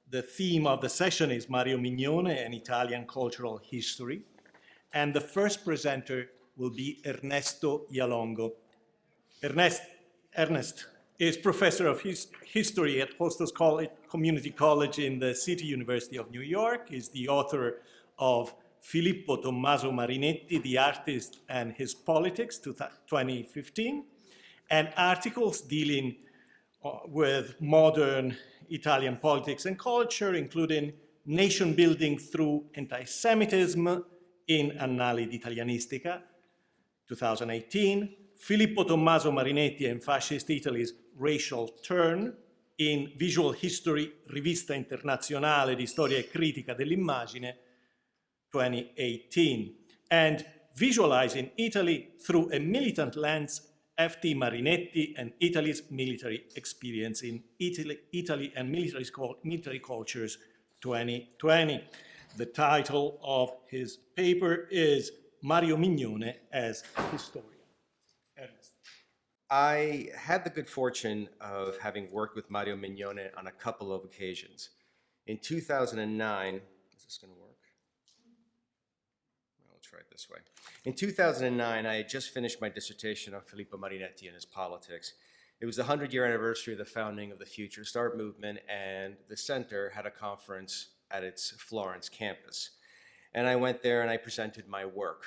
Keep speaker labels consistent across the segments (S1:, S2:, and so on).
S1: The theme of the session is Mario Mignone and Italian cultural history. And the first presenter will be Ernesto Yalongo. Ernest is professor of history at Hostos Community College in the City University of New York. He's the author of Filippo Tommaso Marinetti, The Artist and His Politics, 2015, and articles dealing with modern Italian politics and culture, including nation building through anti-Semitism in Annali d'Italianistica, 2018, Filippo Tommaso Marinetti and Fascist Italy's Racial Turn in Visual History, Rivista Internazionale di Storia e Critica dell'Immagine, 2018, and Visualizing Italy Through a Militant Lens, F.T. Marinetti and Italy's Military Experience in Italy and Military Cultures, 2020. The title of his paper is Mario Mignone as Historian. Ernest.
S2: I had the good fortune of having worked with Mario Mignone on a couple of occasions. In 2009, is this going to work? I'll try it this way. In 2009, I had just finished my dissertation on Filippo Marinetti and his politics. It was the 100-year anniversary of the founding of the Future Start movement, and the center had a conference at its Florence campus. And I went there and I presented my work.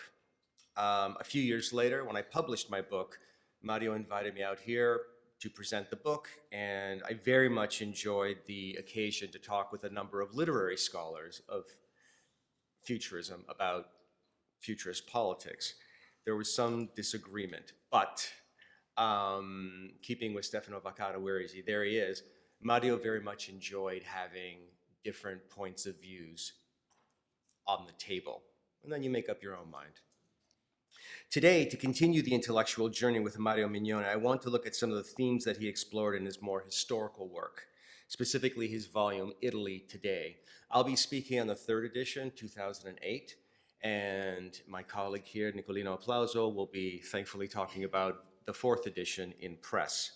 S2: A few years later, when I published my book, Mario invited me out here to present the book, and I very much enjoyed the occasion to talk with a number of literary scholars of futurism about futurist politics. There was some disagreement, but keeping with Stefano Vaccaro, where is he? There he is. Mario very much enjoyed having different points of views on the table, and then you make up your own mind. Today, to continue the intellectual journey with Mario Mignone, I want to look at some of the themes that he explored in his more historical work, specifically his volume, Italy Today. I'll be speaking on the third edition, 2008, and my colleague here, Nicolino Applauso, will be thankfully talking about the fourth edition in press.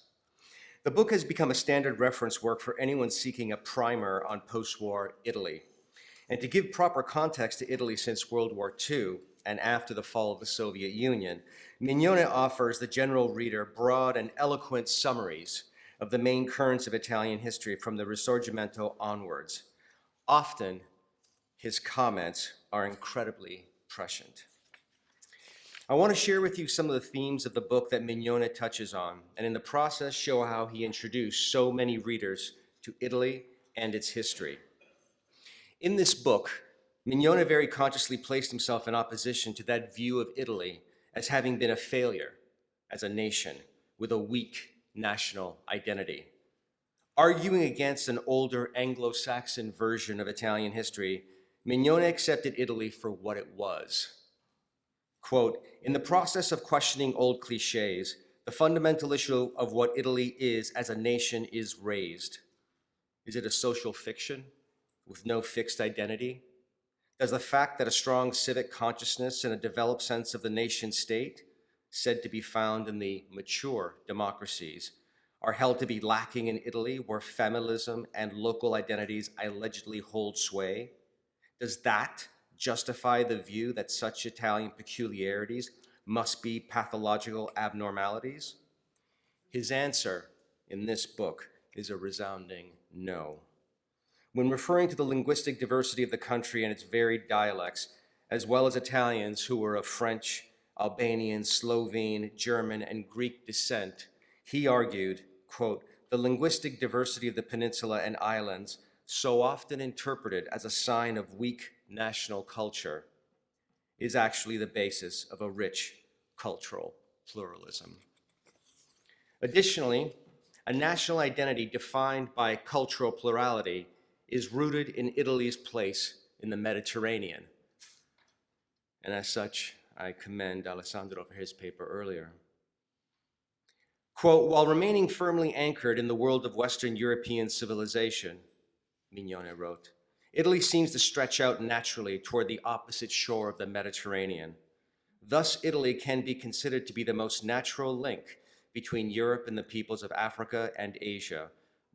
S2: The book has become a standard reference work for anyone seeking a primer on post-war Italy. And to give proper context to Italy since World War II, and after the fall of the Soviet Union, Mignone offers the general reader broad and eloquent summaries of the main currents of Italian history from the Risorgimento onwards. Often, his comments are incredibly prescient. I want to share with you some of the themes of the book that Mignone touches on, and in the process show how he introduced so many readers to Italy and its history. In this book, Mignone very consciously placed himself in opposition to that view of Italy as having been a failure as a nation with a weak national identity. Arguing against an older Anglo-Saxon version of Italian history, Mignone accepted Italy for what it was. Quote, in the process of questioning old cliches, the fundamental issue of what Italy is as a nation is raised. Is it a social fiction with no fixed identity? Does the fact that a strong civic consciousness and a developed sense of the nation state, said to be found in the mature democracies, are held to be lacking in Italy, where familism and local identities allegedly hold sway? Does that justify the view that such Italian peculiarities must be pathological abnormalities? His answer in this book is a resounding no. When referring to the linguistic diversity of the country and its varied dialects, as well as Italians who were of French, Albanian, Slovene, German, and Greek descent, he argued, quote, the linguistic diversity of the peninsula and islands, so often interpreted as a sign of weak national culture, is actually the basis of a rich cultural pluralism. Additionally, a national identity defined by cultural plurality is rooted in Italy's place in the Mediterranean. And as such, I commend Alessandro for his paper earlier. Quote, while remaining firmly anchored in the world of Western European civilization, Mignone wrote, Italy seems to stretch out naturally toward the opposite shore of the Mediterranean. Thus, Italy can be considered to be the most natural link between Europe and the peoples of Africa and Asia,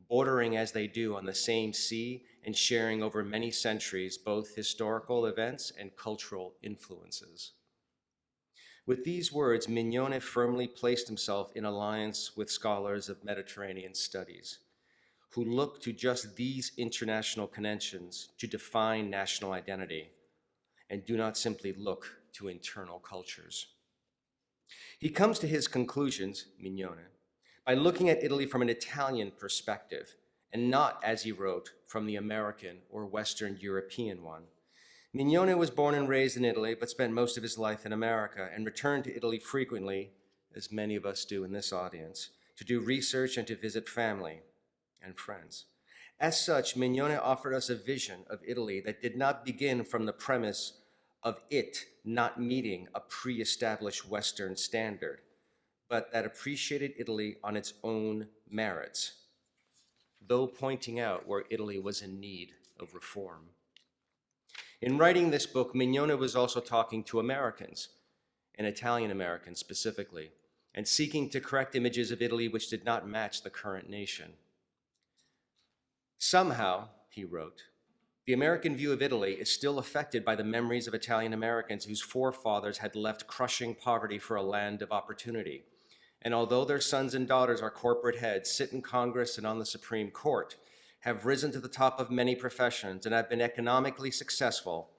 S2: bordering as they do on the same sea and sharing over many centuries both historical events and cultural influences. With these words, Mignone firmly placed himself in alliance with scholars of Mediterranean studies, who look to just these international connections to define national identity and do not simply look to internal cultures. He comes to his conclusions, Mignone, by looking at Italy from an Italian perspective, and not, as he wrote, from the American or Western European one. Mignone was born and raised in Italy, but spent most of his life in America and returned to Italy frequently, as many of us do in this audience, to do research and to visit family and friends. As such, Mignone offered us a vision of Italy that did not begin from the premise of it not meeting a pre-established Western standard, but that appreciated Italy on its own merits, though pointing out where Italy was in need of reform. In writing this book, Mignone was also talking to Americans, and Italian Americans specifically, and seeking to correct images of Italy which did not match the current nation. Somehow, he wrote, the American view of Italy is still affected by the memories of Italian Americans whose forefathers had left crushing poverty for a land of opportunity. And although their sons and daughters are corporate heads, sit in Congress and on the Supreme Court, have risen to the top of many professions, and have been economically successful,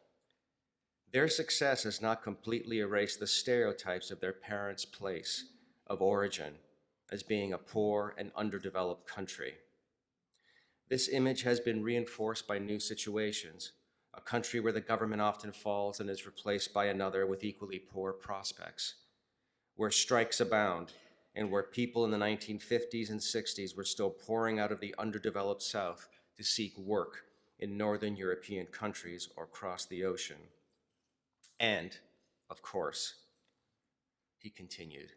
S2: their success has not completely erased the stereotypes of their parents' place of origin as being a poor and underdeveloped country. This image has been reinforced by new situations, a country where the government often falls and is replaced by another with equally poor prospects, where strikes abound, and where people in the 1950s and 60s were still pouring out of the underdeveloped South to seek work in Northern European countries or across the ocean. And, of course, he continued,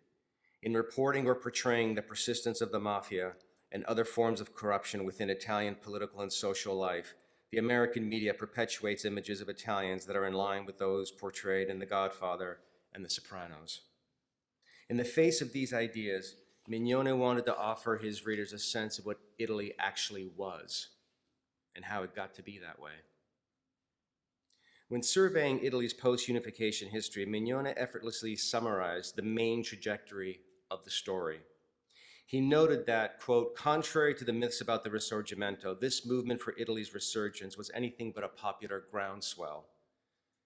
S2: in reporting or portraying the persistence of the mafia and other forms of corruption within Italian political and social life, the American media perpetuates images of Italians that are in line with those portrayed in The Godfather and The Sopranos. In the face of these ideas, Mignone wanted to offer his readers a sense of what Italy actually was and how it got to be that way. When surveying Italy's post-unification history, Mignone effortlessly summarized the main trajectory of the story. He noted that, quote, contrary to the myths about the Risorgimento, this movement for Italy's resurgence was anything but a popular groundswell.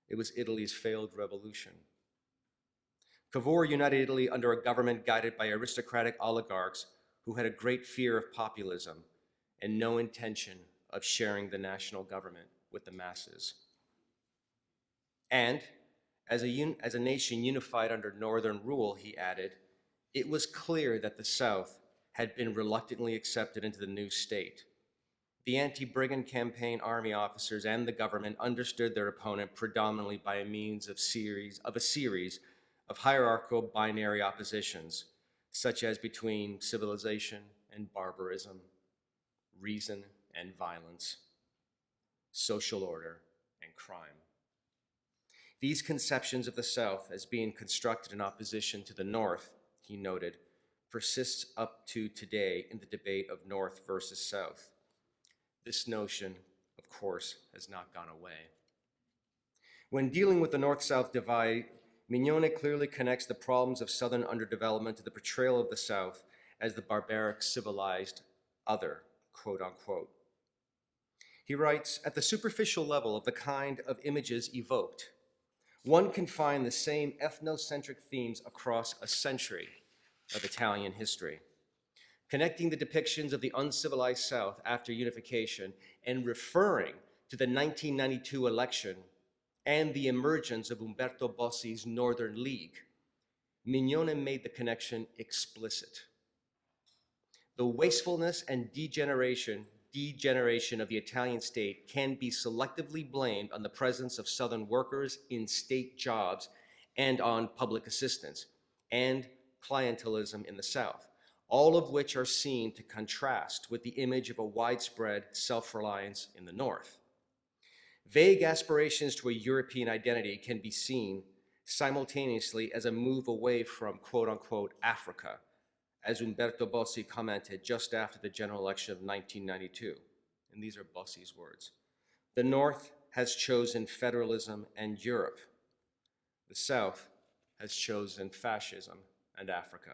S2: It was Italy's failed revolution. Cavour united Italy under a government guided by aristocratic oligarchs who had a great fear of populism and no intention of sharing the national government with the masses. And as a nation unified under Northern rule, he added, it was clear that the South had been reluctantly accepted into the new state. The anti-brigand campaign army officers and the government understood their opponent predominantly by means of a series of hierarchical binary oppositions, such as between civilization and barbarism, reason and violence, social order and crime. These conceptions of the South as being constructed in opposition to the North, he noted, persists up to today in the debate of North versus South. This notion, of course, has not gone away. When dealing with the North-South divide, Mignone clearly connects the problems of Southern underdevelopment to the portrayal of the South as the barbaric, civilized other, quote unquote. He writes, at the superficial level of the kind of images evoked, one can find the same ethnocentric themes across a century of Italian history, connecting the depictions of the uncivilized South after unification and referring to the 1992 election and the emergence of Umberto Bossi's Northern League. Mignone made the connection explicit. The wastefulness and degeneration of the Italian state can be selectively blamed on the presence of Southern workers in state jobs and on public assistance, and clientelism in the South, all of which are seen to contrast with the image of a widespread self-reliance in the North. Vague aspirations to a European identity can be seen simultaneously as a move away from quote-unquote Africa, as Umberto Bossi commented just after the general election of 1992. And these are Bossi's words. The North has chosen federalism and Europe. The South has chosen fascism and Africa.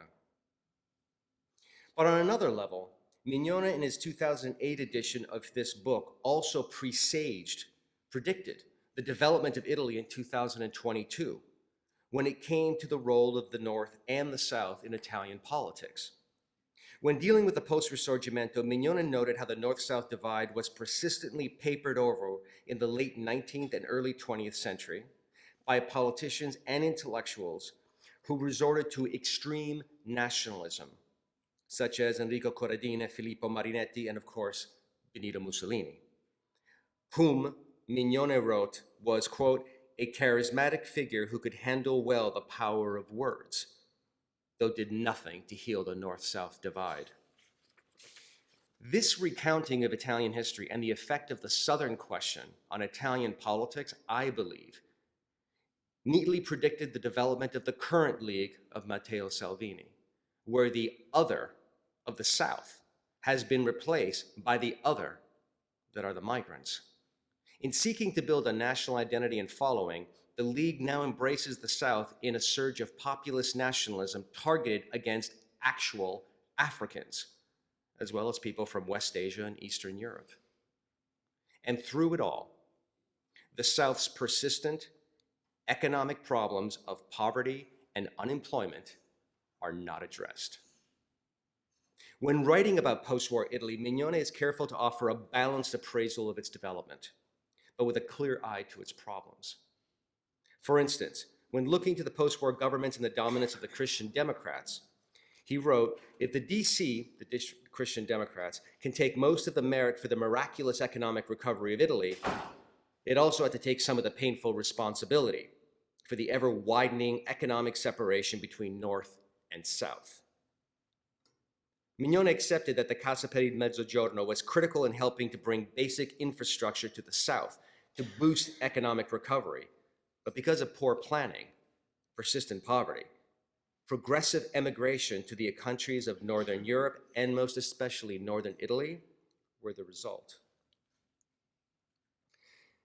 S2: But on another level, Mignone, in his 2008 edition of this book, also predicted the development of Italy in 2022, when it came to the role of the North and the South in Italian politics. When dealing with the post-Risorgimento, Mignone noted how the North-South divide was persistently papered over in the late 19th and early 20th century by politicians and intellectuals who resorted to extreme nationalism, such as Enrico Corradini, Filippo Marinetti, and of course, Benito Mussolini, whom Mignone wrote was, quote, a charismatic figure who could handle well the power of words, though did nothing to heal the North-South divide. This recounting of Italian history and the effect of the Southern question on Italian politics, I believe, neatly predicted the development of the current League of Matteo Salvini, where the other of the South has been replaced by the other that are the migrants. In seeking to build a national identity and following, the League now embraces the South in a surge of populist nationalism targeted against actual Africans, as well as people from West Asia and Eastern Europe. And through it all, the South's persistent economic problems of poverty and unemployment are not addressed. When writing about post-war Italy, Mignone is careful to offer a balanced appraisal of its development, but with a clear eye to its problems. For instance, when looking to the post-war governments and the dominance of the Christian Democrats, he wrote, if the DC, the Christian Democrats, can take most of the merit for the miraculous economic recovery of Italy, it also had to take some of the painful responsibility for the ever-widening economic separation between North and South. Mignone accepted that the Casa per il Mezzogiorno was critical in helping to bring basic infrastructure to the South to boost economic recovery. But because of poor planning, persistent poverty, progressive emigration to the countries of Northern Europe, and most especially Northern Italy, were the result.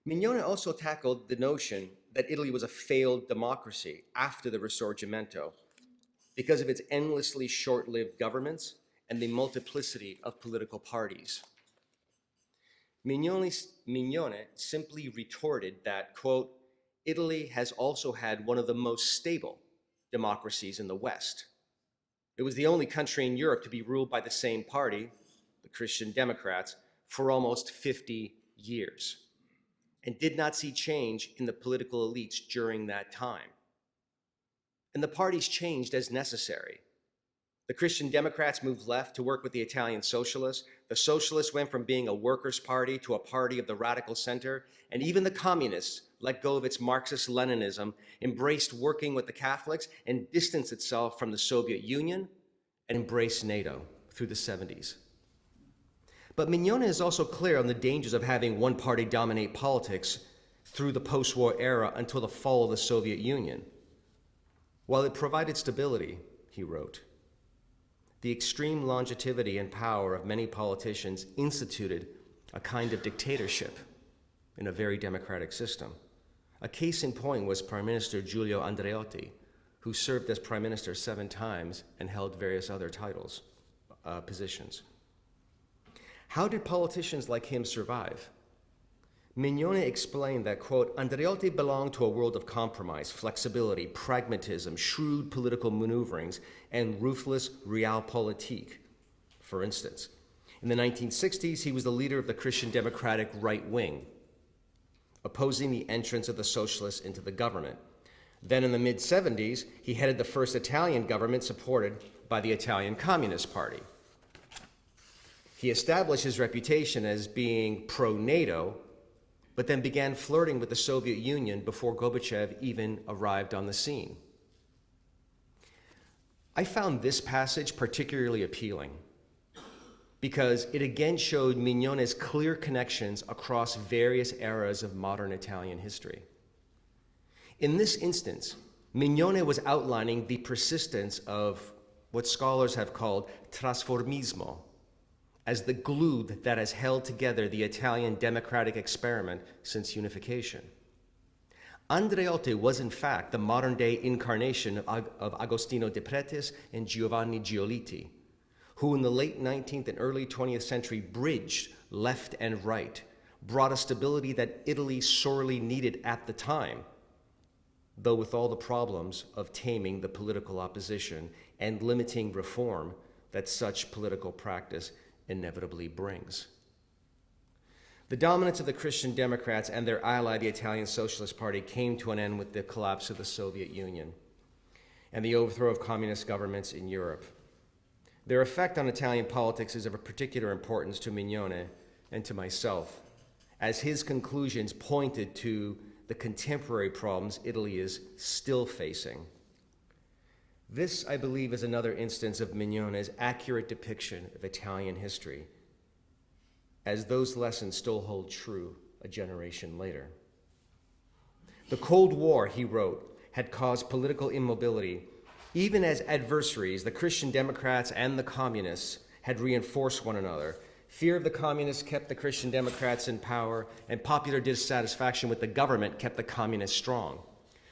S2: Mignone also tackled the notion that Italy was a failed democracy after the Risorgimento because of its endlessly short-lived governments and the multiplicity of political parties. Mignone simply retorted that, quote, Italy has also had one of the most stable democracies in the West. It was the only country in Europe to be ruled by the same party, the Christian Democrats, for almost 50 years, and did not see change in the political elites during that time. And the parties changed as necessary. The Christian Democrats moved left to work with the Italian socialists. The socialists went from being a workers' party to a party of the radical center. And even the communists let go of its Marxist-Leninism, embraced working with the Catholics, and distanced itself from the Soviet Union, and embraced NATO through the 70s. But Mignone is also clear on the dangers of having one party dominate politics through the post-war era until the fall of the Soviet Union. While it provided stability, he wrote, the extreme longevity and power of many politicians instituted a kind of dictatorship in a very democratic system. A case in point was Prime Minister Giulio Andreotti, who served as Prime Minister 7 times and held various other positions. How did politicians like him survive? Mignone explained that, quote, Andreotti belonged to a world of compromise, flexibility, pragmatism, shrewd political maneuverings, and ruthless realpolitik. For instance, in the 1960s, he was the leader of the Christian Democratic right wing, opposing the entrance of the socialists into the government. Then in the mid-70s, he headed the first Italian government supported by the Italian Communist Party. He established his reputation as being pro-NATO, but then began flirting with the Soviet Union before Gorbachev even arrived on the scene. I found this passage particularly appealing because it again showed Mignone's clear connections across various eras of modern Italian history. In this instance, Mignone was outlining the persistence of what scholars have called trasformismo, as the glue that has held together the Italian democratic experiment since unification. Andreotti was in fact the modern-day incarnation of Agostino de Pretis and Giovanni Giolitti, who in the late 19th and early 20th century bridged left and right, brought a stability that Italy sorely needed at the time, though with all the problems of taming the political opposition and limiting reform that such political practice inevitably brings. The dominance of the Christian Democrats and their ally, the Italian Socialist Party, came to an end with the collapse of the Soviet Union and the overthrow of communist governments in Europe. Their effect on Italian politics is of a particular importance to Mignone and to myself, as his conclusions pointed to the contemporary problems Italy is still facing. This, I believe, is another instance of Mignone's accurate depiction of Italian history, as those lessons still hold true a generation later. The Cold War, he wrote, had caused political immobility, even as adversaries, the Christian Democrats and the Communists, had reinforced one another. Fear of the Communists kept the Christian Democrats in power, and popular dissatisfaction with the government kept the Communists strong.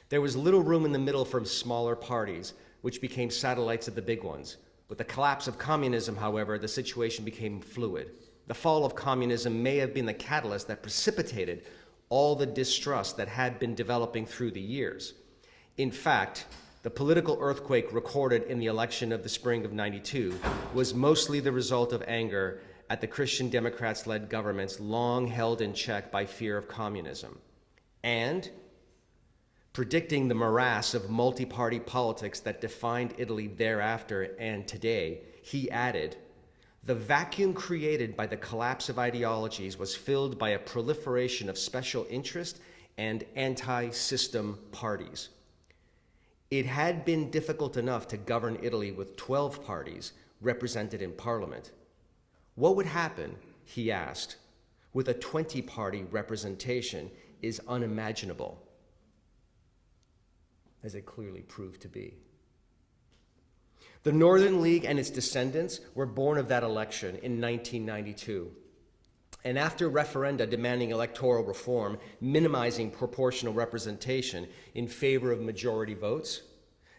S2: There was little room in the middle for smaller parties, which became satellites of the big ones. With the collapse of communism, however, the situation became fluid. The fall of communism may have been the catalyst that precipitated all the distrust that had been developing through the years. In fact, the political earthquake recorded in the election of the spring of '92 was mostly the result of anger at the Christian Democrats-led governments long held in check by fear of communism. And predicting the morass of multi-party politics that defined Italy thereafter and today, he added, "The vacuum created by the collapse of ideologies was filled by a proliferation of special interest and anti-system parties. It had been difficult enough to govern Italy with 12 parties represented in parliament. What would happen," he asked, "with a 20-party representation is unimaginable," as it clearly proved to be. The Northern League and its descendants were born of that election in 1992. And after referenda demanding electoral reform, minimizing proportional representation in favor of majority votes,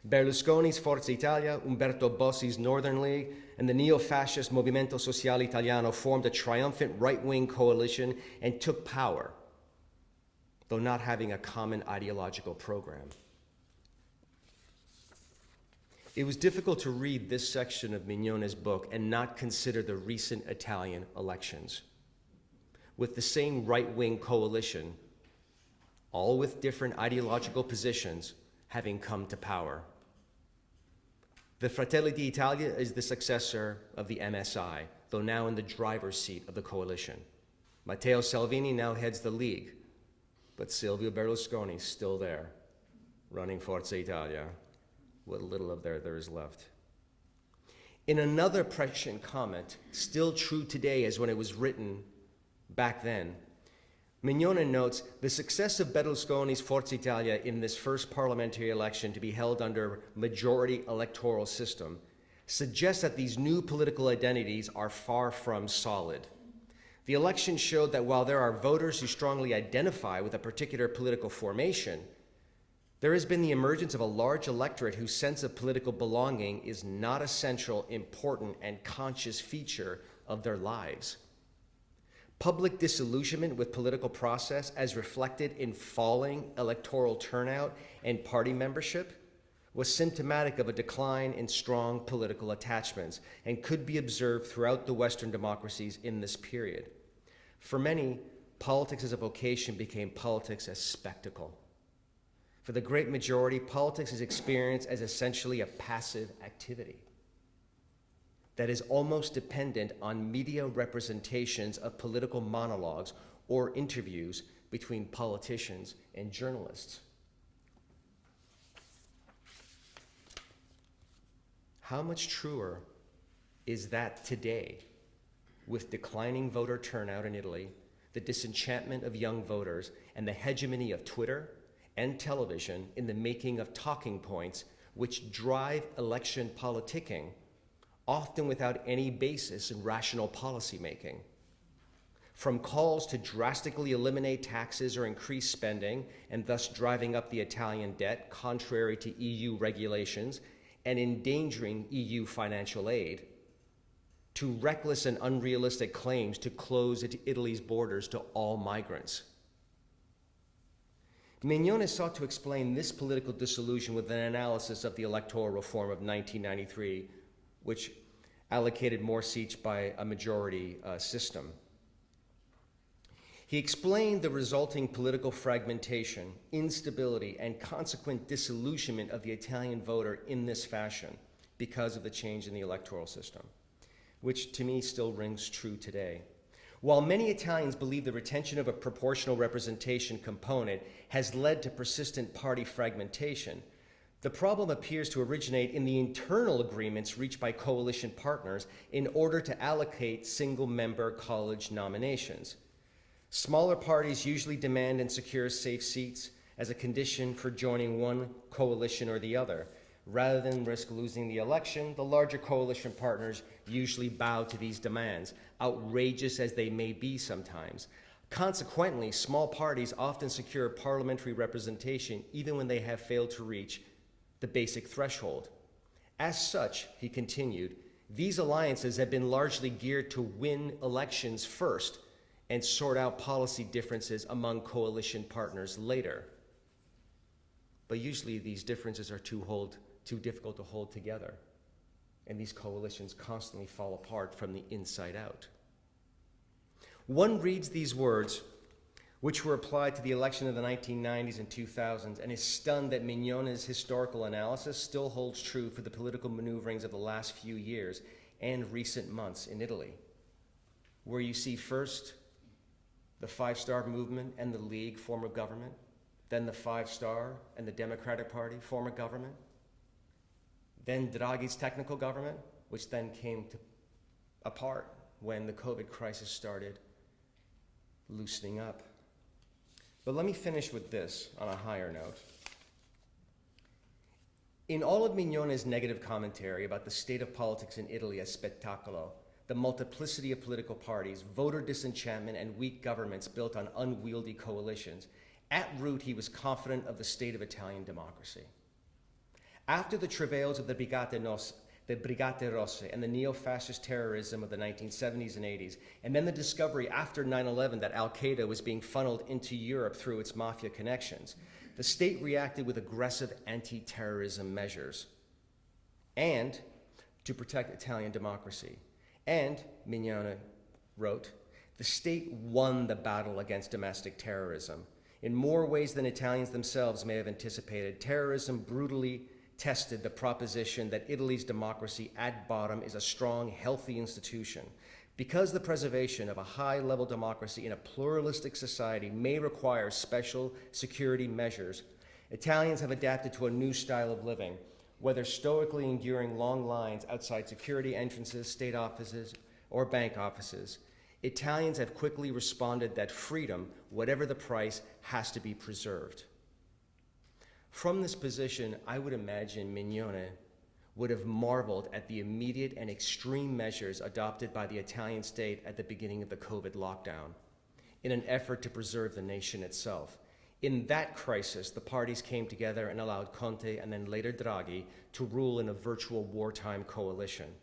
S2: Berlusconi's Forza Italia, Umberto Bossi's Northern League, and the neo-fascist Movimento Sociale Italiano formed a triumphant right-wing coalition and took power, though not having a common ideological program. It was difficult to read this section of Mignone's book and not consider the recent Italian elections. With the same right-wing coalition, all with different ideological positions, having come to power. The Fratelli d'Italia is the successor of the MSI, though now in the driver's seat of the coalition. Matteo Salvini now heads the League, but Silvio Berlusconi is still there, running Forza Italia, what little of there is left. In another prescient comment, still true today as when it was written back then, Mignone notes, "The success of Berlusconi's Forza Italia in this first parliamentary election to be held under majority electoral system suggests that these new political identities are far from solid. The election showed that while there are voters who strongly identify with a particular political formation, there has been the emergence of a large electorate whose sense of political belonging is not a central, important, and conscious feature of their lives. Public disillusionment with political process as reflected in falling electoral turnout and party membership was symptomatic of a decline in strong political attachments and could be observed throughout the Western democracies in this period. For many, politics as a vocation became politics as spectacle. For the great majority, politics is experienced as essentially a passive activity that is almost dependent on media representations of political monologues or interviews between politicians and journalists. How much truer is that today, with declining voter turnout in Italy, the disenchantment of young voters, and the hegemony of Twitter and television in the making of talking points which drive election politicking, often without any basis in rational policymaking. From calls to drastically eliminate taxes or increase spending, and thus driving up the Italian debt contrary to EU regulations and endangering EU financial aid, to reckless and unrealistic claims to close Italy's borders to all migrants. Mignone sought to explain this political disillusion with an analysis of the electoral reform of 1993, which allocated more seats by a majority system. He explained the resulting political fragmentation, instability, and consequent disillusionment of the Italian voter in this fashion because of the change in the electoral system, which to me still rings true today. While many Italians believe the retention of a proportional representation component has led to persistent party fragmentation, the problem appears to originate in the internal agreements reached by coalition partners in order to allocate single-member college nominations. Smaller parties usually demand and secure safe seats as a condition for joining one coalition or the other. Rather than risk losing the election, the larger coalition partners usually bow to these demands, outrageous as they may be sometimes. Consequently, small parties often secure parliamentary representation even when they have failed to reach the basic threshold. As such, he continued, these alliances have been largely geared to win elections first and sort out policy differences among coalition partners later. But usually these differences are too difficult to hold together, and these coalitions constantly fall apart from the inside out. One reads these words, which were applied to the election of the 1990s and 2000s, and is stunned that Mignone's historical analysis still holds true for the political maneuverings of the last few years and recent months in Italy, where you see first the Five-Star Movement and the League form a government, then the Five-Star and the Democratic Party form a government, then Draghi's technical government, which then came apart when the COVID crisis started loosening up. But let me finish with this on a higher note. In all of Mignone's negative commentary about the state of politics in Italy as spettacolo, the multiplicity of political parties, voter disenchantment, and weak governments built on unwieldy coalitions, at root he was confident of the state of Italian democracy. After the travails of the Brigate Rosse and the neo-fascist terrorism of the 1970s and 80s, and then the discovery after 9/11 that Al-Qaeda was being funneled into Europe through its mafia connections, the state reacted with aggressive anti-terrorism measures and to protect Italian democracy. And, Mignone wrote, the state won the battle against domestic terrorism. In more ways than Italians themselves may have anticipated, terrorism brutally tested the proposition that Italy's democracy at bottom is a strong, healthy institution. Because the preservation of a high-level democracy in a pluralistic society may require special security measures, Italians have adapted to a new style of living, whether stoically enduring long lines outside security entrances, state offices, or bank offices. Italians have quickly responded that freedom, whatever the price, has to be preserved. From this position, I would imagine Mignone would have marveled at the immediate and extreme measures adopted by the Italian state at the beginning of the COVID lockdown in an effort to preserve the nation itself. In that crisis, the parties came together and allowed Conte and then later Draghi to rule in a virtual wartime coalition.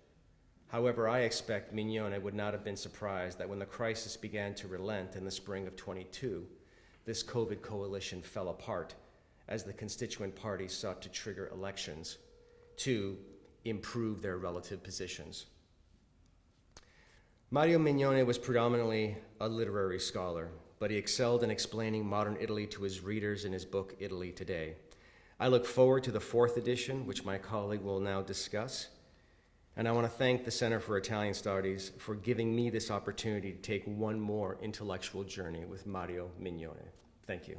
S2: However, I expect Mignone would not have been surprised that when the crisis began to relent in the spring of 22, this COVID coalition fell apart as the constituent parties sought to trigger elections to improve their relative positions. Mario Mignone was predominantly a literary scholar, but he excelled in explaining modern Italy to his readers in his book, Italy Today. I look forward to the 4th edition, which my colleague will now discuss. And I want to thank the Center for Italian Studies for giving me this opportunity to take one more intellectual journey with Mario Mignone. Thank you.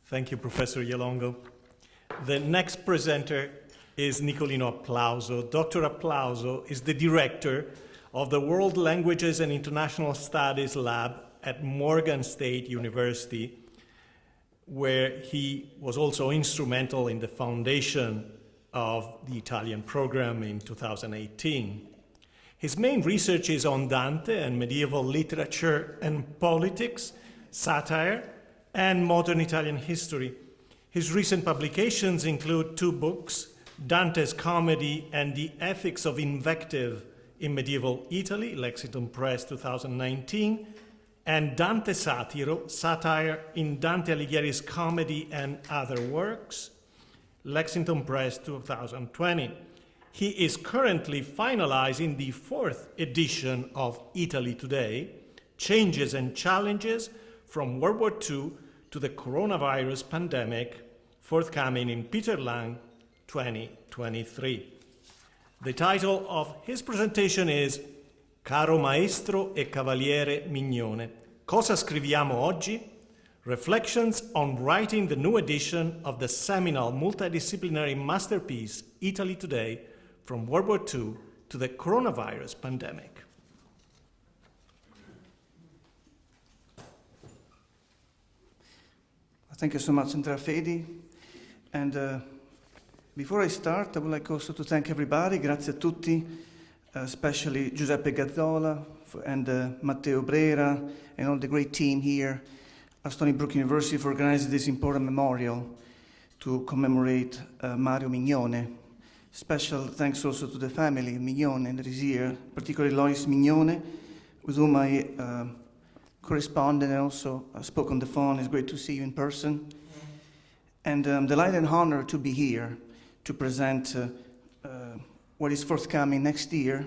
S1: Thank you, Professor Yalongo. The next presenter is Nicolino Applauso. Dr. Applauso is the director of the World Languages and International Studies Lab at Morgan State University, where he was also instrumental in the foundation of the Italian program in 2018. His main research is on Dante and medieval literature and politics, satire, and modern Italian history. His recent publications include 2 books, Dante's Comedy and the Ethics of Invective in Medieval Italy, Lexington Press 2019, and Dante Satiro, Satire in Dante Alighieri's Comedy and Other Works, Lexington Press 2020. He is currently finalizing the 4th edition of Italy Today, Changes and Challenges from World War II to the Coronavirus Pandemic, forthcoming in Peter Lang 2023. The title of his presentation is Caro Maestro e Cavaliere Mignone. Cosa scriviamo oggi? Reflections on writing the new edition of the seminal multidisciplinary masterpiece Italy Today, from World War II to the Coronavirus Pandemic.
S3: Thank you so much, Andrea Fedi. And before I start, I would like also to thank everybody, grazie a tutti, especially Giuseppe Gazzola and Matteo Brera and all the great team here at Stony Brook University for organizing this important memorial to commemorate Mario Mignone. Special thanks also to the family Mignone that is here, particularly Lois Mignone, with whom I corresponded and also spoke on the phone. It's great to see you in person. And I'm delighted and honored to be here to present what is forthcoming next year.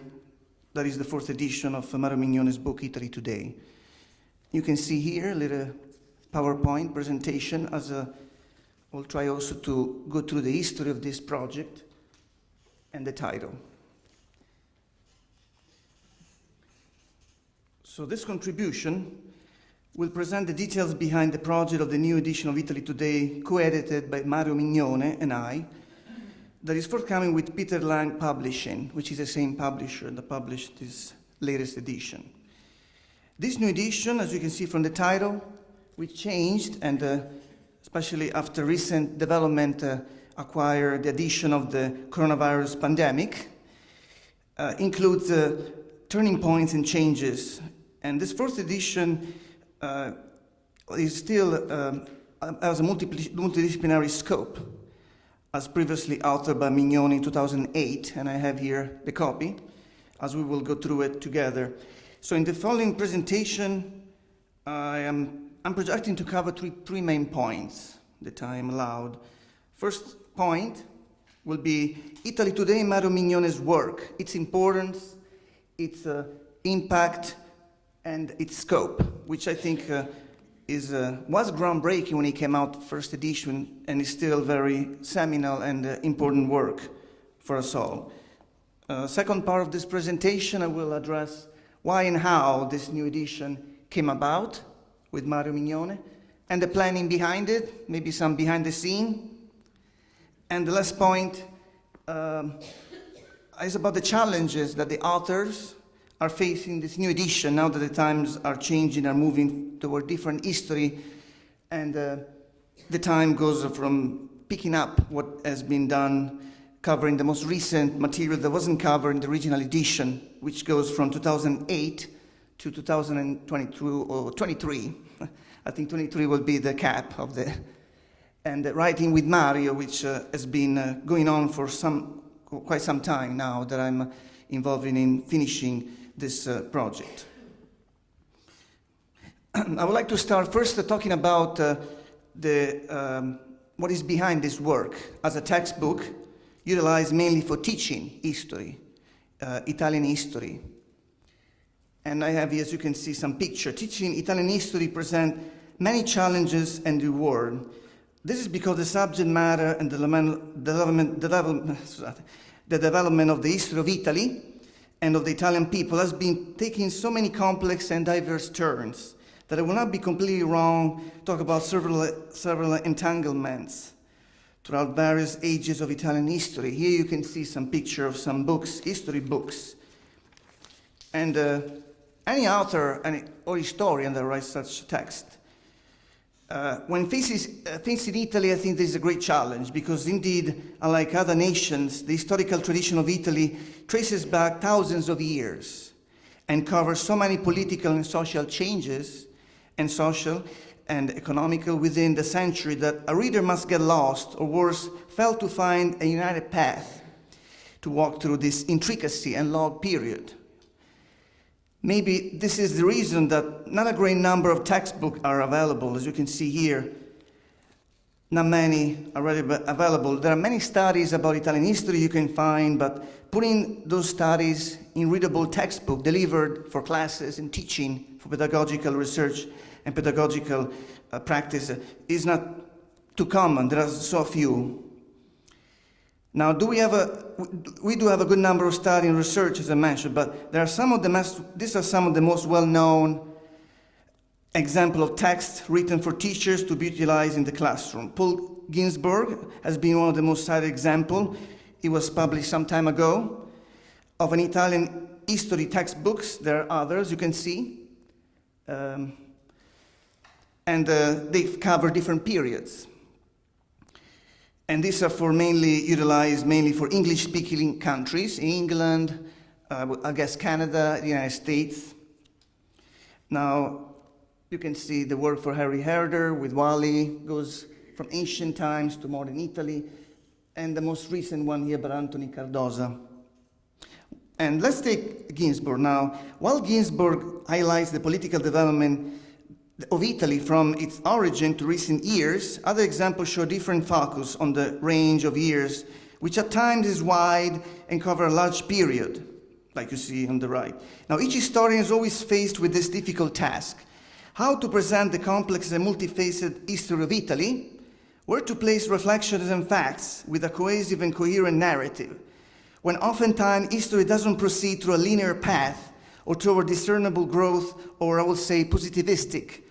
S3: That is the 4th edition of Mario Mignone's book, Italy Today. You can see here a little PowerPoint presentation as we'll try also to go through the history of this project and the title. So this contribution will present the details behind the project of the new edition of Italy Today, co-edited by Mario Mignone and I, that is forthcoming with Peter Lang Publishing, which is the same publisher that published this latest edition. This new edition, as you can see from the title, we changed, and especially after recent development acquired the addition of the coronavirus pandemic, includes turning points and changes. And this 4th edition is still has a multidisciplinary scope, as previously authored by Mignone in 2008, and I have here the copy, as we will go through it together. So in the following presentation, I'm projecting to cover three main points that I am allowed. First point will be Italy Today, Mario Mignone's work, its importance, its impact, and its scope, which I think was groundbreaking when it came out first edition, and is still very seminal and important work for us all. Second part of this presentation, I will address why and how this new edition came about with Mario Mignone, and the planning behind it, maybe some behind the scene. And the last point is about the challenges that the authors are facing this new edition, now that the times are changing, are moving toward different history, and the time goes from picking up what has been done, covering the most recent material that wasn't covered in the original edition, which goes from 2008 to 2022 or 23. I think 23 will be the cap of the, and writing with Mario, which has been going on for quite some time now that I'm involved in finishing this project. I would like to start first talking about what is behind this work as a textbook utilized mainly for teaching history, Italian history. And I have here, as you can see, some picture. Teaching Italian history present many challenges and reward. This is because the subject matter and the development of the history of Italy and of the Italian people has been taking so many complex and diverse turns that it will not be completely wrong to talk about several entanglements throughout various ages of Italian history. Here you can see some picture of some books, history books. And any author or historian that writes such text, when faces things in Italy, I think this is a great challenge because indeed, unlike other nations, the historical tradition of Italy traces back thousands of years and covers so many political and social changes and social and economical within the century that a reader must get lost or worse, fail to find a united path to walk through this intricacy and long period. Maybe this is the reason that not a great number of textbooks are available. As you can see here, not many are already available. There are many studies about Italian history you can find, but putting those studies in readable textbook delivered for classes and teaching for pedagogical research and pedagogical practice is not too common. There are so few. Now, we do have a good number of study and research, as I mentioned, but these are some of the most well-known examples of text written for teachers to be utilized in the classroom. Paul Ginsburg has been one of the most cited examples. It was published some time ago of an Italian history textbooks. There are others you can see. And they cover different periods. And these are utilized mainly for English-speaking countries, in England, I guess Canada, the United States. Now, you can see the work for Harry Herder with Wally, goes from ancient times to modern Italy, and the most recent one here by Anthony Cardoza. And let's take Ginsburg now. While Ginsburg highlights the political development of Italy from its origin to recent years, other examples show different focus on the range of years, which at times is wide and cover a large period, like you see on the right. Now, each historian is always faced with this difficult task: how to present the complex and multifaceted history of Italy, where to place reflections and facts with a cohesive and coherent narrative, when oftentimes history doesn't proceed through a linear path or toward discernible growth, or I would say positivistic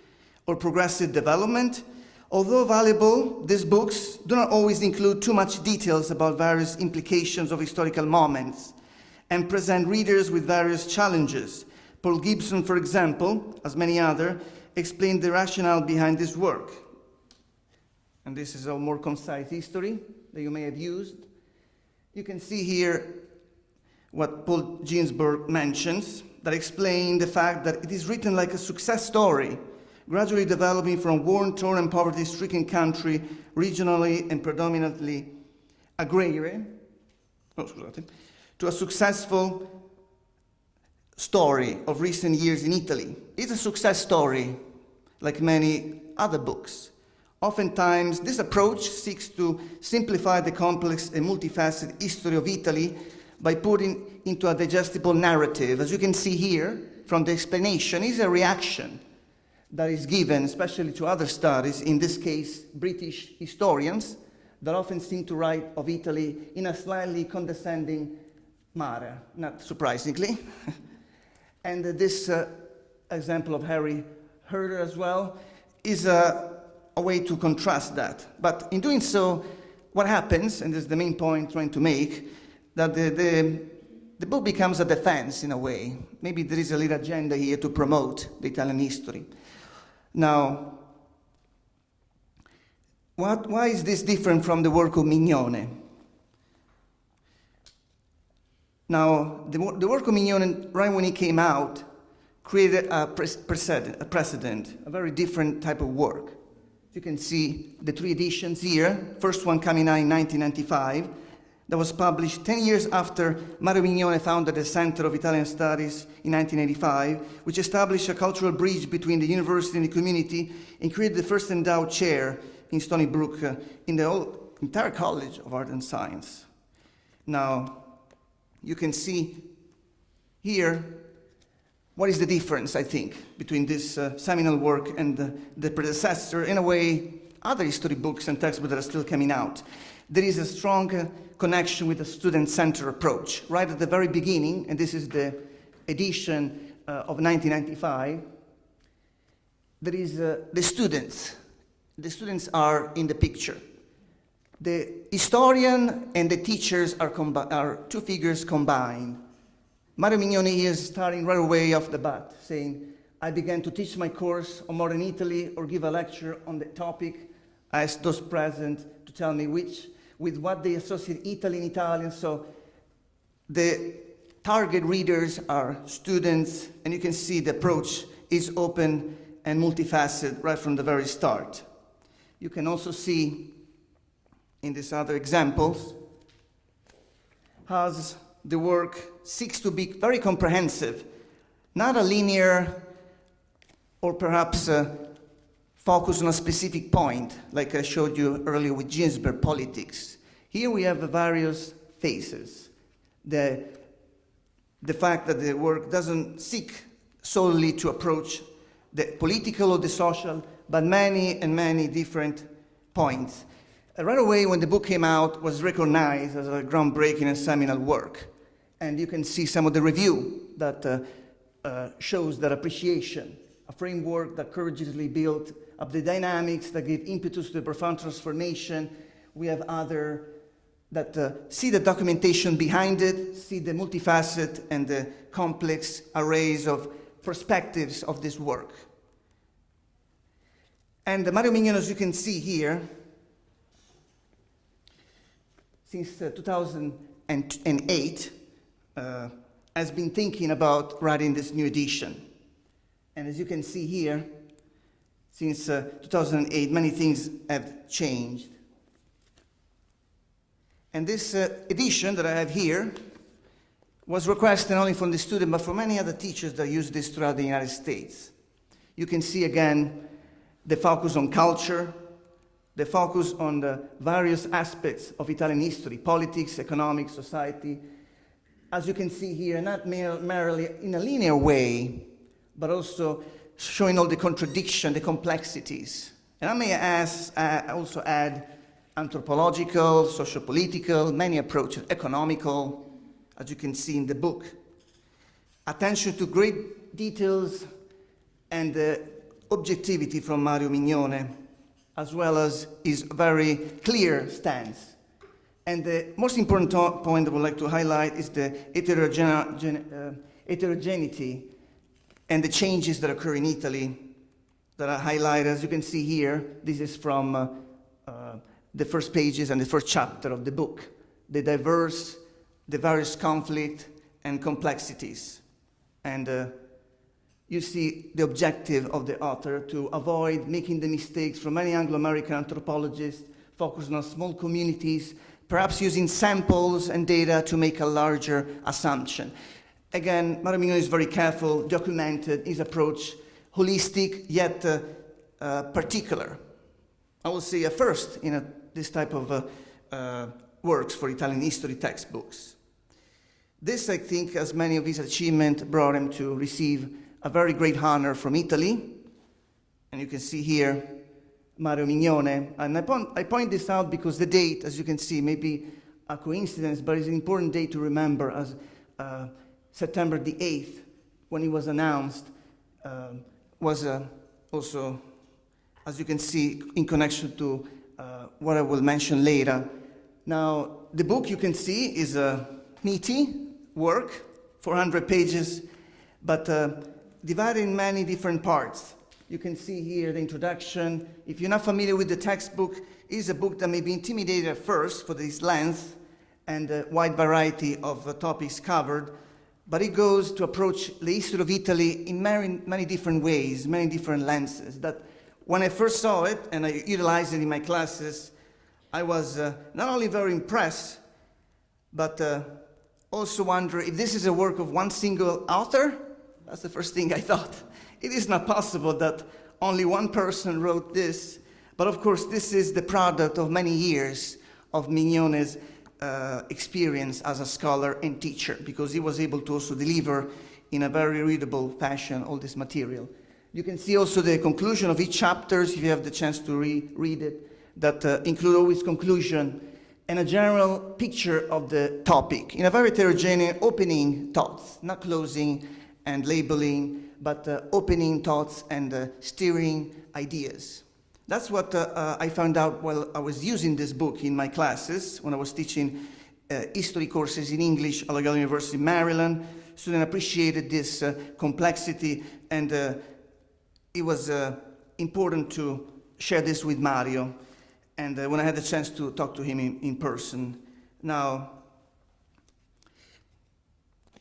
S3: or progressive development. Although valuable, these books do not always include too much details about various implications of historical moments and present readers with various challenges. Paul Gibson, for example, as many others, explained the rationale behind this work. And this is a more concise history that you may have used. You can see here what Paul Ginsburg mentions that explain the fact that it is written like a success story, gradually developing from war-torn and poverty-stricken country, regionally and predominantly agrarian, to a successful story of recent years in Italy. It's a success story, like many other books. Oftentimes, this approach seeks to simplify the complex and multifaceted history of Italy by putting into a digestible narrative. As you can see here, from the explanation, is a reaction that is given, especially to other studies, in this case, British historians, that often seem to write of Italy in a slightly condescending manner, not surprisingly. And this example of Harry Herder as well is a way to contrast that. But in doing so, what happens, and this is the main point I'm trying to make, that the book becomes a defense in a way. Maybe there is a little agenda here to promote the Italian history. Now, why is this different from the work of Mignone? Now, the work of Mignone, right when it came out, created a precedent, a very different type of work. You can see the 3 editions here, first one coming out in 1995, that was published 10 years after Mario Mignone founded the Center of Italian Studies in 1985, which established a cultural bridge between the university and the community and created the first endowed chair in Stony Brook in the entire College of Art and Science. Now, you can see here what is the difference, I think, between this seminal work and the predecessor, in a way, other history books and textbooks that are still coming out. There is a strong connection with the student-centered approach. Right at the very beginning, and this is the edition of 1995, there is the students. The students are in the picture. The historian and the teachers are two figures combined. Mario Mignone here is starting right away off the bat, saying, I began to teach my course on modern Italy or give a lecture on the topic. I asked those present to tell me with what they associate Italy and Italian. So the target readers are students, and you can see the approach is open and multifaceted right from the very start. You can also see in these other examples how the work seeks to be very comprehensive, not a linear or perhaps focus on a specific point, like I showed you earlier with Ginsberg politics. Here we have the various phases. The fact that the work doesn't seek solely to approach the political or the social, but many and many different points. Right away, when the book came out, was recognized as a groundbreaking and seminal work. And you can see some of the review that shows that appreciation, a framework that courageously built up the dynamics that gave impetus to the profound transformation. We have other that see the documentation behind it, see the multifaceted and the complex arrays of perspectives of this work. And Mario Mignone, as you can see here, since 2008, has been thinking about writing this new edition. And as you can see here, since 2008, many things have changed. And this edition that I have here was requested not only from the student, but from many other teachers that use this throughout the United States. You can see again the focus on culture, the focus on the various aspects of Italian history, politics, economics, society. As you can see here, not merely in a linear way, but also showing all the contradiction, the complexities. And I may also add anthropological, socio-political, many approaches, economical, as you can see in the book. Attention to great details and objectivity from Mario Mignone, as well as his very clear stance. And the most important point I would like to highlight is the heterogeneity and the changes that occur in Italy that are highlighted. As you can see here, this is from the first pages and the first chapter of the book, the various conflict and complexities. And you see the objective of the author to avoid making the mistakes from many Anglo-American anthropologists, focusing on small communities, perhaps using samples and data to make a larger assumption. Again, Mario Mignone is very careful, documented his approach, holistic yet particular. I will say a first in this type of works for Italian history textbooks. This, I think, as many of his achievements brought him to receive a very great honor from Italy. And you can see here, Mario Mignone. And I point this out because the date, as you can see, may be a coincidence, but it's an important date to remember as September the 8th, when he was announced, was also, as you can see, in connection to what I will mention later. Now, the book you can see is a meaty work, 400 pages, but divided in many different parts. You can see here the introduction. If you're not familiar with the textbook, it is a book that may be intimidating at first for this length and the wide variety of topics covered, but it goes to approach the history of Italy in many different ways, many different lenses. That when I first saw it, and I utilized it in my classes, I was not only very impressed, but also wonder if this is a work of one single author. That's the first thing I thought. It is not possible that only one person wrote this, but of course this is the product of many years of Mignone's experience as a scholar and teacher, because he was able to also deliver in a very readable fashion all this material. You can see also the conclusion of each chapter, if you have the chance to read it, that include always conclusion and a general picture of the topic in a very heterogeneous opening thoughts, not closing and labeling, but opening thoughts and steering ideas. That's what I found out while I was using this book in my classes when I was teaching history courses in English at Loyola University, Maryland. Students appreciated this complexity, and it was important to share this with Mario. And when I had the chance to talk to him in person. Now,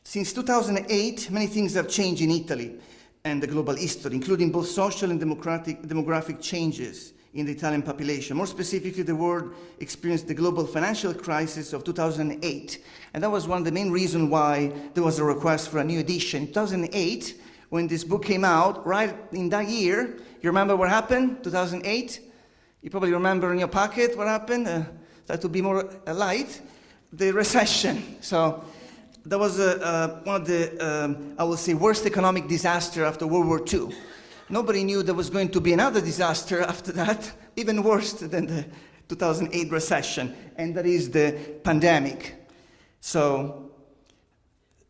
S3: since 2008, many things have changed in Italy and the global history, including both social and demographic changes in the Italian population. More specifically, the world experienced the global financial crisis of 2008. And that was one of the main reasons why there was a request for a new edition. In 2008, when this book came out, right in that year, you remember what happened, 2008? You probably remember in your pocket what happened. That to be more light, the recession. So that was one of the, I would say, worst economic disaster after World War II. Nobody knew there was going to be another disaster after that, even worse than the 2008 recession, and that is the pandemic. So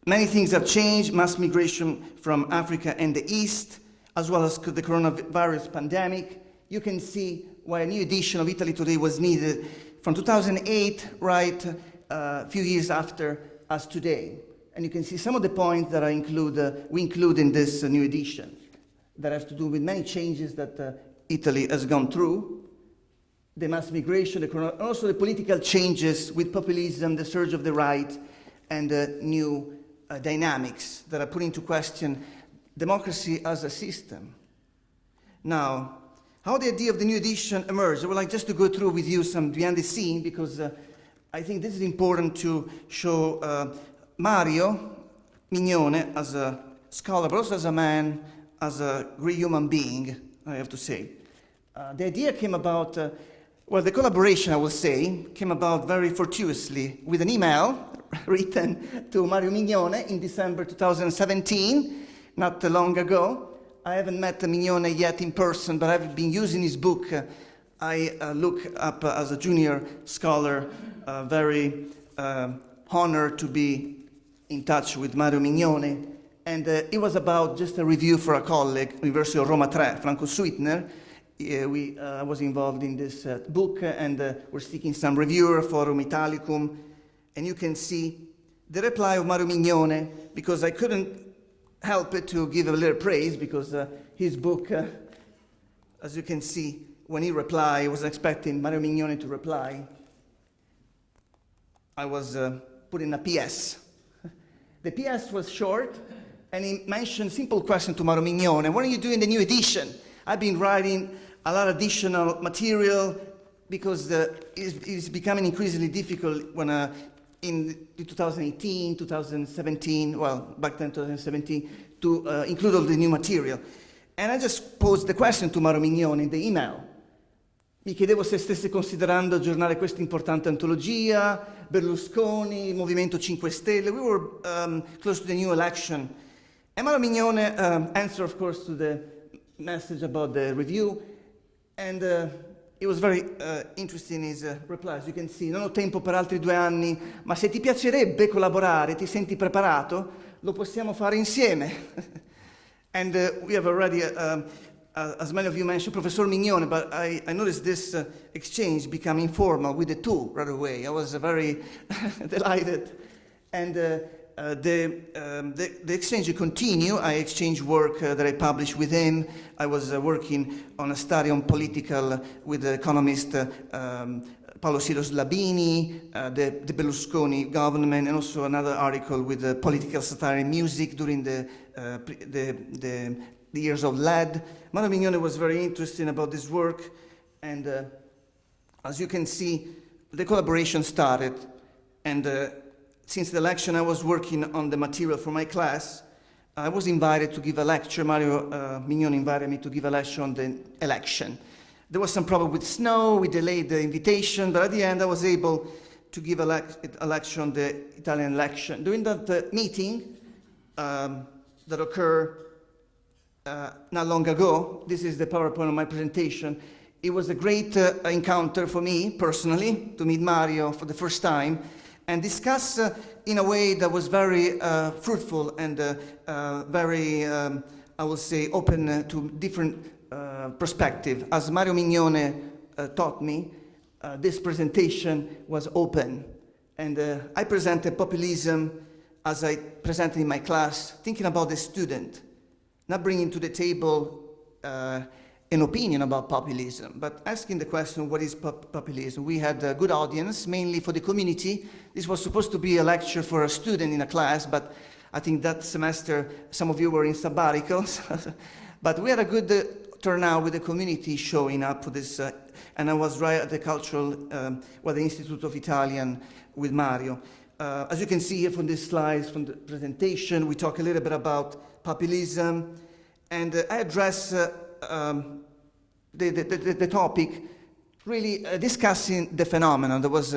S3: many things have changed, mass migration from Africa and the East, as well as the coronavirus pandemic. You can see why a new edition of Italy Today was needed from 2008, right, a few years after as today. And you can see some of the points that we include in this new edition that have to do with many changes that Italy has gone through. The mass migration, and also the political changes with populism, the surge of the right, and new dynamics that are putting into question democracy as a system. Now, how the idea of the new edition emerged, I would like just to go through with you some behind the scene, because I think this is important to show Mario Mignone as a scholar, but also as a man, as a great human being, I have to say. The idea came about, well, the collaboration, I will say, came about very fortuitously with an email written to Mario Mignone in December 2017, not long ago. I haven't met Mignone yet in person, but I've been using his book. I look up as a junior scholar, very honored to be in touch with Mario Mignone. And it was about just a review for a colleague, University of Roma 3, Franco Suitner. I was involved in this book, and we're seeking some reviewer, Forum Italicum. And you can see the reply of Mario Mignone, because I couldn't help it to give a little praise, because his book, as you can see, when he replied, I was expecting Mario Mignone to reply. I was putting a PS. The PS was short, and he mentioned simple question to Mario Mignone: what are you doing the new edition? I've been writing a lot of additional material, because it's becoming increasingly difficult when in 2018, 2017, well, back then 2017, to include all the new material. And I just posed the question to Mario Mignone in the email. Mi chiedevo se stesse considerando aggiornare questa importante antologia, Berlusconi, Movimento 5 Stelle. We were close to the new election. And Mario Mignone answered, of course, to the message about the review. And it was very interesting, his replies. You can see, non ho tempo per altri 2 anni, ma se ti piacerebbe collaborare, ti senti preparato, lo possiamo fare insieme. And we have already, as many of you mentioned, Professor Mignone, but I noticed this exchange become informal with the two right away. I was very delighted. And the exchange continue. I exchanged work that I published with him. I was working on a study on political with the economist Paolo Silos Labini, the Berlusconi government, and also another article with the political satire and music during the years of LED. Mario Mignone was very interested about this work, and as you can see, the collaboration started. And since the election, I was working on the material for my class. I was invited to give a lecture. Mario Mignone invited me to give a lecture on the election. There was some problem with snow. We delayed the invitation, but at the end, I was able to give a lecture on the Italian election. During that meeting that occurred not long ago, this is the PowerPoint of my presentation. It was a great encounter for me personally to meet Mario for the first time and discuss in a way that was very fruitful and very, I would say, open to different perspective. As Mario Mignone taught me, this presentation was open. And I presented populism as I presented in my class, thinking about the student, not bringing to the table an opinion about populism, but asking the question, what is populism? We had a good audience, mainly for the community. This was supposed to be a lecture for a student in a class, but I think that semester some of you were in sabbaticals. But we had a good turnout with the community showing up for this, and I was right at the cultural, the Institute of Italian with Mario. As you can see here from these slides, from the presentation, we talk a little bit about populism, and I address the topic, really discussing the phenomenon that was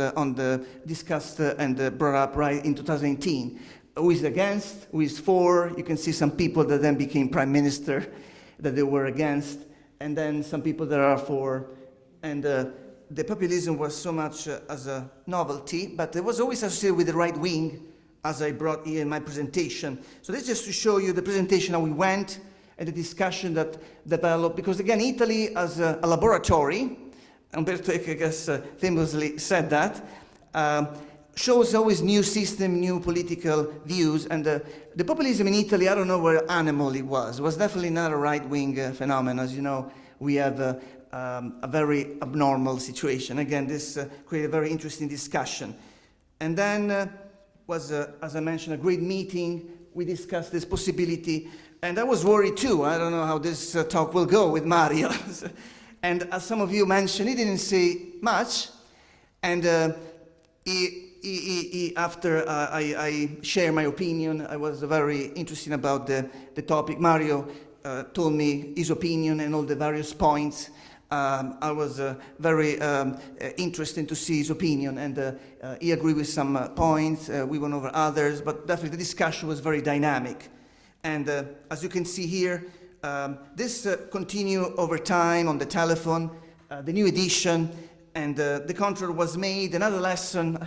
S3: discussed and brought up right in 2018. Who is against? Who is for? You can see some people that then became prime minister that they were against, and then some people that are for. And the populism was so much as a novelty, but it was always associated with the right wing, as I brought here in my presentation. So this is just to show you the presentation, how we went, and the discussion that developed. Because again, Italy as a laboratory, Umberto Eco, I guess, famously said that, shows always new system, new political views. And the populism in Italy, I don't know where animal it was. It was definitely not a right-wing phenomenon. As you know, we have a very abnormal situation. Again, this created a very interesting discussion. And then was, as I mentioned, a great meeting. We discussed this possibility. And I was worried too. I don't know how this talk will go with Mario. And as some of you mentioned, he didn't say much. And after I share my opinion, I was very interested about the topic. Mario told me his opinion and all the various points. I was very interested to see his opinion, and he agreed with some points. We went over others, but definitely the discussion was very dynamic. And as you can see here, this continued over time on the telephone, the new edition, and the contract was made. Another lesson,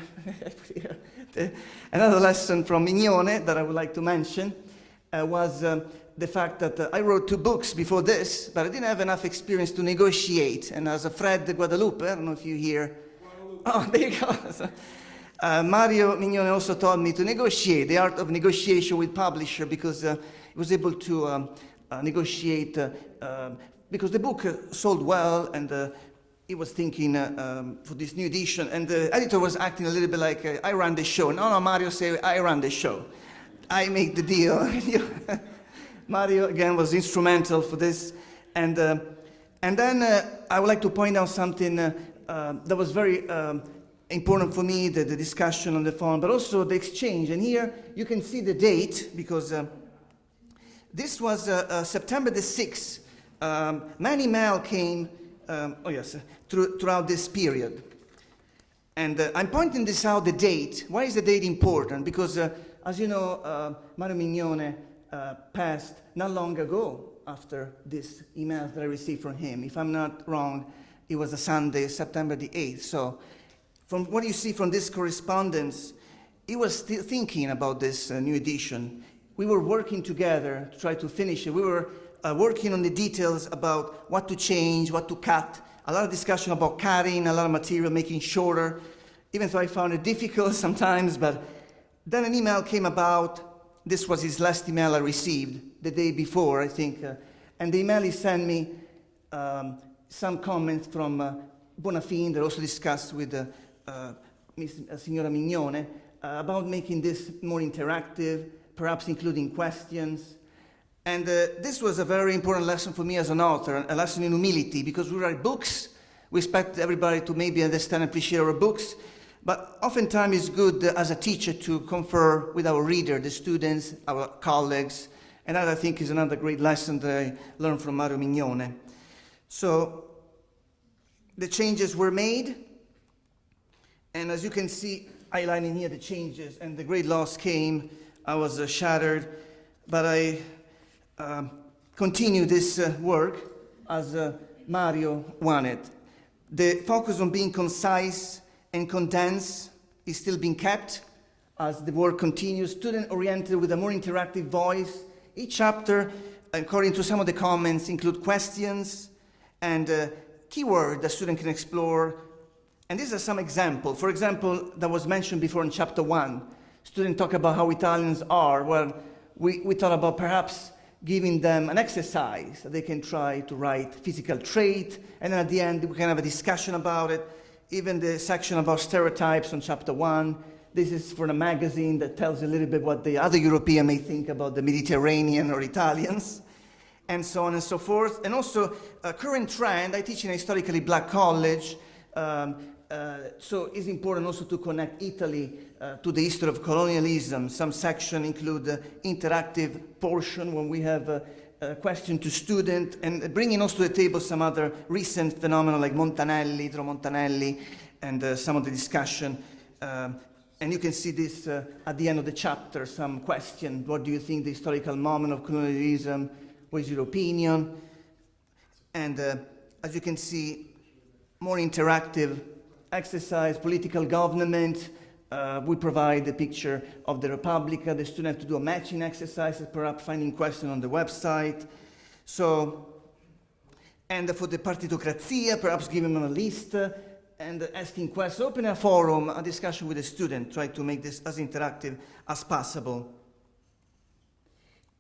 S3: another lesson from Mignone that I would like to mention was the fact that I wrote 2 books before this, but I didn't have enough experience to negotiate. And as a Fred Guadalupe, I don't know if you hear. Oh, there you go. Mario Mignone also taught me to negotiate, the art of negotiation with publisher, because he was able to negotiate, because the book sold well, and he was thinking for this new edition, and the editor was acting a little bit like I ran the show. No, Mario say, I ran the show. I make the deal. Mario, again, was instrumental for this. And then I would like to point out something that was very important for me, the discussion on the phone, but also the exchange. And here you can see the date, because this was September the 6th. Many mail came, throughout this period. And I'm pointing this out, the date. Why is the date important? Because, as you know, Mario Mignone passed not long ago after this email that I received from him. If I'm not wrong, it was a Sunday, September the 8th. So from what you see from this correspondence, he was still thinking about this new edition. We were working together to try to finish it. We were working on the details about what to change, what to cut. A lot of discussion about cutting, a lot of material, making shorter, even though I found it difficult sometimes. But then an email came about. This was his last email I received the day before, I think. And the email he sent me some comments from Bonafin that also discussed with Signora Mignone about making this more interactive, perhaps including questions. And this was a very important lesson for me as an author, a lesson in humility, because we write books. We expect everybody to maybe understand and appreciate our books. But oftentimes it's good as a teacher to confer with our reader, the students, our colleagues. And that, I think, is another great lesson that I learned from Mario Mignone. So the changes were made. And as you can see, highlighting here the changes, and the great loss came. I was shattered. But I continue this work as Mario wanted. The focus on being concise and condensed is still being kept as the work continues, student-oriented with a more interactive voice. Each chapter according to some of the comments, include questions and keyword the student can explore. And these are some examples. For example, that was mentioned before in chapter 1. Students talk about how Italians are. Well, we thought about perhaps giving them an exercise that they can try to write physical trait, and then at the end we can have a discussion about it. Even the section about stereotypes on chapter 1. This is for a magazine that tells a little bit what the other European may think about the Mediterranean or Italians, and so on and so forth. And also a current trend, I teach in a historically black college, so it's important also to connect Italy to the history of colonialism. Some sections include the interactive portion when we have a question to students, and bringing also to the table some other recent phenomena like Montanelli, Italo Montanelli, and some of the discussion. And you can see this at the end of the chapter, some question. What do you think the historical moment of colonialism? What is your opinion? And as you can see, more interactive exercise, political government. We provide a picture of the Repubblica. The student have to do a matching exercise, perhaps finding questions on the website. So, and for the partitocrazia, perhaps giving them a list and asking questions, open a forum, a discussion with the student, try to make this as interactive as possible.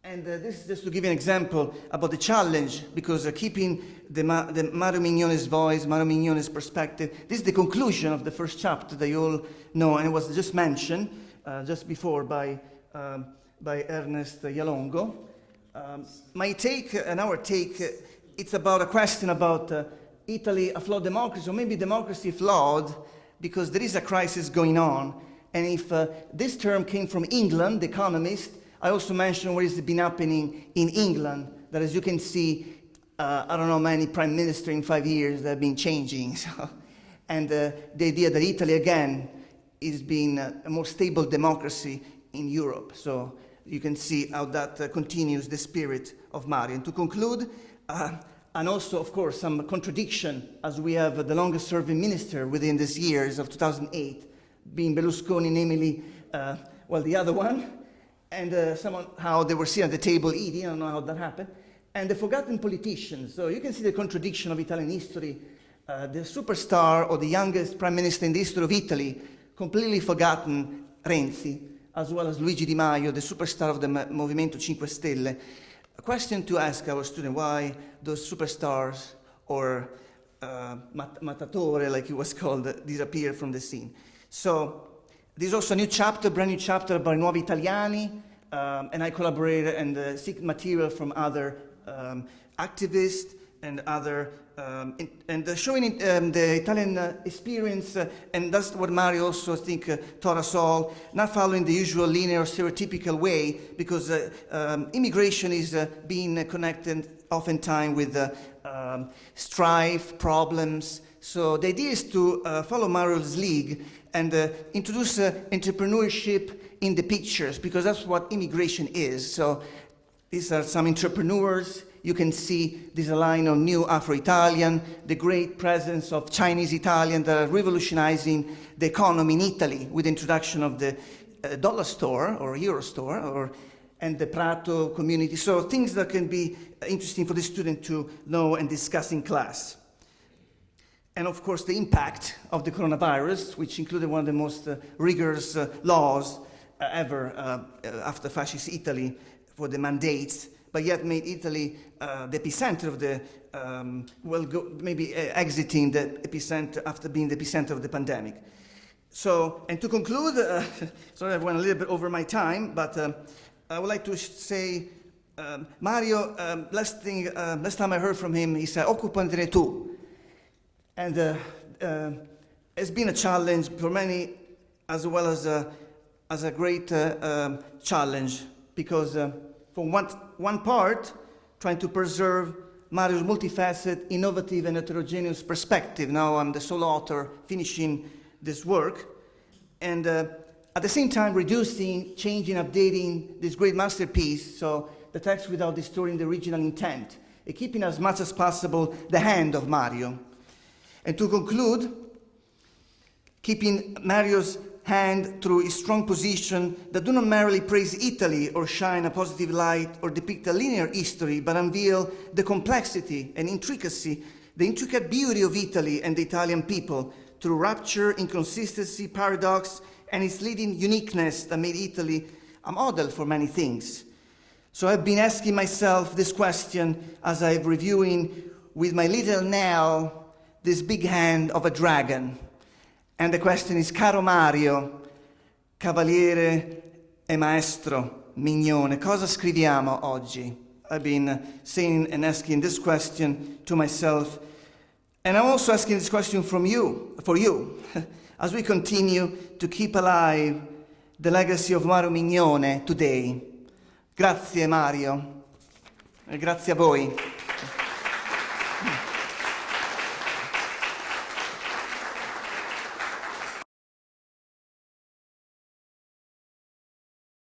S3: And this is just to give you an example about the challenge, because keeping the Mario Mignone's voice, Mario Mignone's perspective, this is the conclusion of the first chapter that you all know, and it was just mentioned just before by Ernest Yalongo. My take, and our take, it's about a question about Italy, a flawed democracy, or maybe democracy flawed, because there is a crisis going on. And if this term came from England, The Economist, I also mentioned what has been happening in England, that as you can see, I don't know many prime ministers in 5 years that have been changing. So, and the idea that Italy, again, is being a more stable democracy in Europe. So you can see how that continues the spirit of Mario. And to conclude, and also, of course, some contradiction, as we have the longest serving minister within these years of 2008, being Berlusconi, namely, well, the other one, and somehow they were sitting at the table eating, I don't know how that happened, and the forgotten politicians. So you can see the contradiction of Italian history. The superstar, or the youngest prime minister in the history of Italy, completely forgotten Renzi, as well as Luigi Di Maio, the superstar of the Movimento 5 Stelle. A question to ask our students, why those superstars, or Mattatore, like he was called, disappeared from the scene. So there's also a new chapter, brand new chapter about Nuovi Italiani, and I collaborated and seek material from other activists and other, showing the Italian experience, and that's what Mario also, I think, taught us all, not following the usual linear or stereotypical way, because immigration is being connected oftentimes with strife, problems. So the idea is to follow Mario's league and introduce entrepreneurship in the pictures, because that's what immigration is. So these are some entrepreneurs. You can see there's a line of new Afro-Italian, the great presence of Chinese Italian that are revolutionizing the economy in Italy with the introduction of the dollar store or euro store, and the Prato community. So things that can be interesting for the student to know and discuss in class. And of course, the impact of the coronavirus, which included one of the most rigorous laws ever after fascist Italy for the mandates, but yet made Italy the epicenter of the, maybe exiting the epicenter after being the epicenter of the pandemic. So, and to conclude, sorry I went a little bit over my time, but I would like to say, Mario, last time I heard from him, he said, "Occupantene tu." And it's been a challenge for many, as well as a great challenge, because from one part, trying to preserve Mario's multifaceted, innovative, and heterogeneous perspective. Now I'm the sole author finishing this work, and at the same time reducing, changing, updating this great masterpiece, so the text without distorting the original intent, and keeping as much as possible the hand of Mario. And to conclude, keeping Mario's hand through his strong position that do not merely praise Italy or shine a positive light or depict a linear history, but unveil the complexity and intricacy, the intricate beauty of Italy and the Italian people through rapture, inconsistency, paradox, and its leading uniqueness that made Italy a model for many things. So I've been asking myself this question as I'm reviewing with my little Nell this big hand of a dragon. And the question is, caro Mario, cavaliere e maestro Mignone, cosa scriviamo oggi? I've been saying and asking this question to myself, and I'm also asking this question for you, as we continue to keep alive the legacy of Mario Mignone today. Grazie Mario, e grazie a voi.